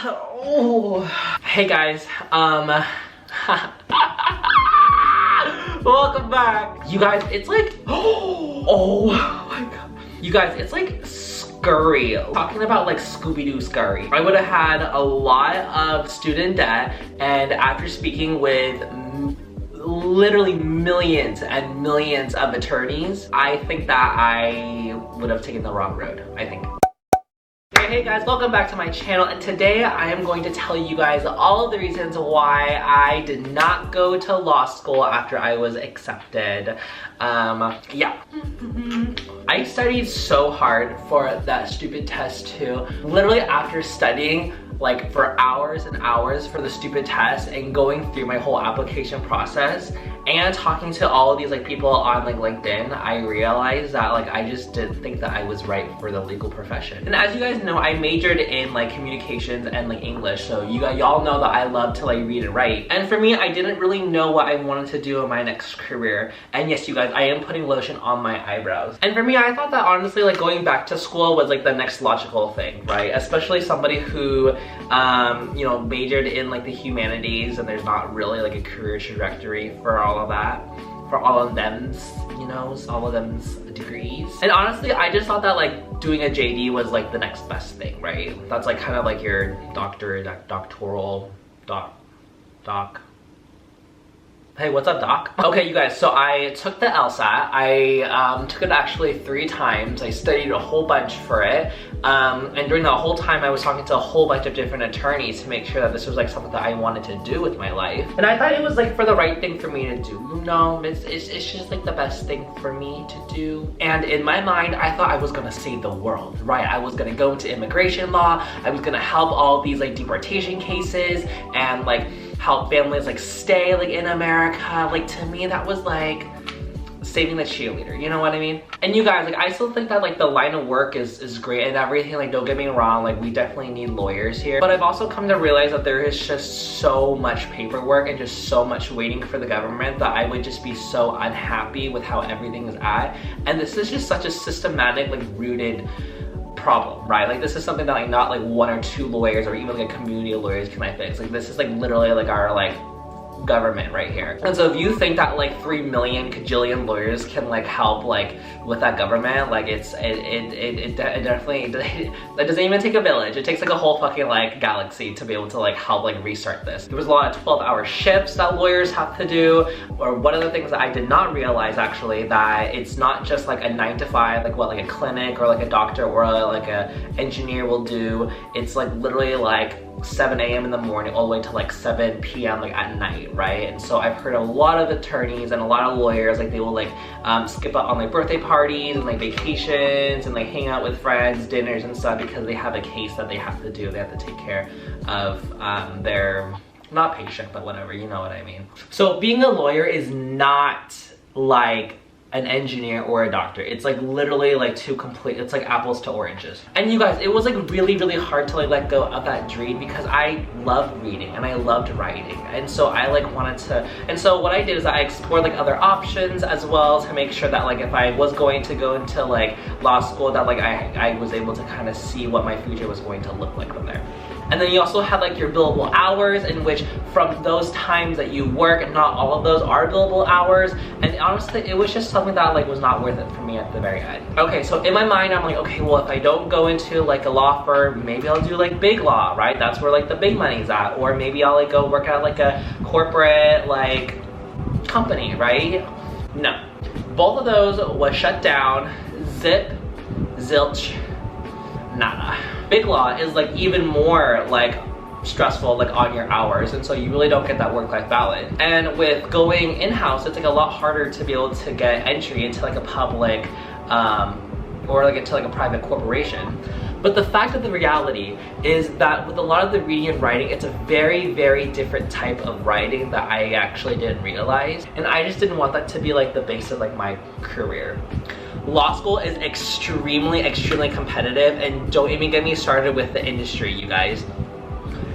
Oh. Hey guys, welcome back. You guys, it's like, oh my god. You guys, it's like scurry. Talking about like Scooby-Doo scurry. I would have had a lot of student debt, and after speaking with literally millions and millions of attorneys, I think that I would have taken the wrong road, I think. Hey guys, welcome back to my channel, and today I am going to tell you guys all of the reasons why I did not go to law school after I was accepted. Yeah. I studied so hard for that stupid test too. Literally after studying like for hours and hours for the stupid test and going through my whole application process and talking to all of these like people on like LinkedIn, I realized that like I just didn't think that I was right for the legal profession. And as you guys know, I majored in like communications and like English, so y'all know that I love to like read and write. And for me, I didn't really know what I wanted to do in my next career. And yes, you guys, I am putting lotion on my eyebrows. And for me, I thought that honestly like going back to school was like the next logical thing, right? Especially somebody who you know, majored in like the humanities and there's not really like a career trajectory for all of that, for all of them's, you know, all of them's degrees. And honestly, I just thought that like doing a JD was like the next best thing, right? That's like kind of like your doctoral. Hey, what's up, doc? Okay, you guys, so I took the LSAT. I took it actually 3 times. I studied a whole bunch for it. And during that whole time, I was talking to a whole bunch of different attorneys to make sure that this was like something that I wanted to do with my life. And I thought it was like for the right thing for me to do. You know, it's just like the best thing for me to do. And in my mind, I thought I was gonna save the world, right? I was gonna go into immigration law. I was gonna help all these like deportation cases and like help families like stay like in America. Like to me, that was like saving the cheerleader, you know what I mean? And you guys, like I still think that like the line of work is great and everything, like don't get me wrong, like we definitely need lawyers here. But I've also come to realize that there is just so much paperwork and just so much waiting for the government that I would just be so unhappy with how everything is at. And this is just such a systematic, like rooted problem, right? Like this is something that like not like 1 or 2 lawyers or even like a community of lawyers can I fix. Like this is like literally like our like government right here. And so if you think that like 3 million kajillion lawyers can like help like with that government, like it definitely that doesn't even take a village. It takes like a whole fucking like galaxy to be able to like help like restart this. There was a lot of 12-hour shifts that lawyers have to do. Or one of the things that I did not realize actually, that it's not just like a 9 to 5 like what like a clinic or like a doctor or like a engineer will do. It's like literally like 7 a.m. in the morning all the way to like 7 p.m. like at night, right? And so I've heard a lot of attorneys and a lot of lawyers like they will like skip out on like birthday parties and like vacations and like hang out with friends, dinners and stuff because they have a case that they have to do. They have to take care of their, not patient, but whatever, you know what I mean. So being a lawyer is not like an engineer or a doctor. It's like literally like it's like apples to oranges. And you guys, it was like really hard to like let go of that dream because I loved reading and I loved writing. And so I like wanted to, and so what I did is I explored like other options as well to make sure that like if I was going to go into like law school that like I was able to kind of see what my future was going to look like from there. And then you also have like your billable hours, in which from those times that you work, not all of those are billable hours. And honestly, it was just something that like was not worth it for me at the very end. Okay, so in my mind, I'm like, okay, well, if I don't go into like a law firm, maybe I'll do like big law, right? That's where like the big money's at. Or maybe I'll like go work at like a corporate like company, right? No, both of those was shut down. Zip, zilch, nada. Big law is like even more like stressful like on your hours, and so you really don't get that work-life balance. And with going in-house, it's like a lot harder to be able to get entry into like a public or like into like a private corporation. But the fact of the reality is that with a lot of the reading and writing, it's a very different type of writing that I actually didn't realize, and I just didn't want that to be like the base of like my career. Law school is extremely competitive, and don't even get me started with the industry, you guys.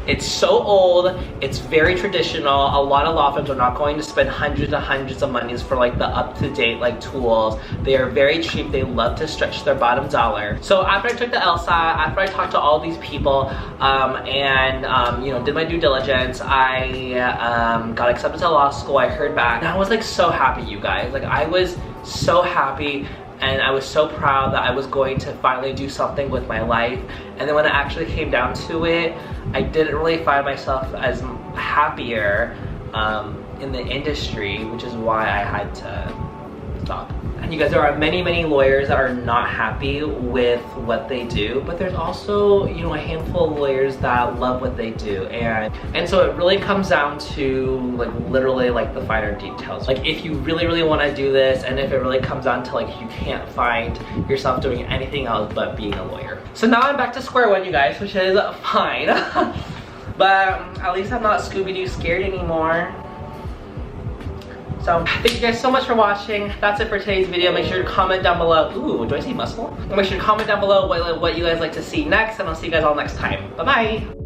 It's so old, it's very traditional. A lot of law firms are not going to spend hundreds and hundreds of monies for like the up-to-date like tools. They are very cheap. They love to stretch their bottom dollar. So after I took the LSAT, after I talked to all these people you know, did my due diligence, I got accepted to law school. I heard back, and I was like so happy, you guys. Like I was so happy. And I was so proud that I was going to finally do something with my life. And then when it actually came down to it, I didn't really find myself as happier in the industry, which is why I had to stop. And you guys, there are many, many lawyers that are not happy with what they do, but there's also, you know, a handful of lawyers that love what they do. And so it really comes down to like literally like the finer details. Like if you really, really want to do this, and if it really comes down to like you can't find yourself doing anything else but being a lawyer. So now I'm back to square one, you guys, which is fine. But at least I'm not Scooby-Doo scared anymore. So thank you guys so much for watching. That's it for today's video. Make sure to comment down below. Ooh, do I see muscle? Make sure to comment down below what you guys like to see next, and I'll see you guys all next time. Bye-bye.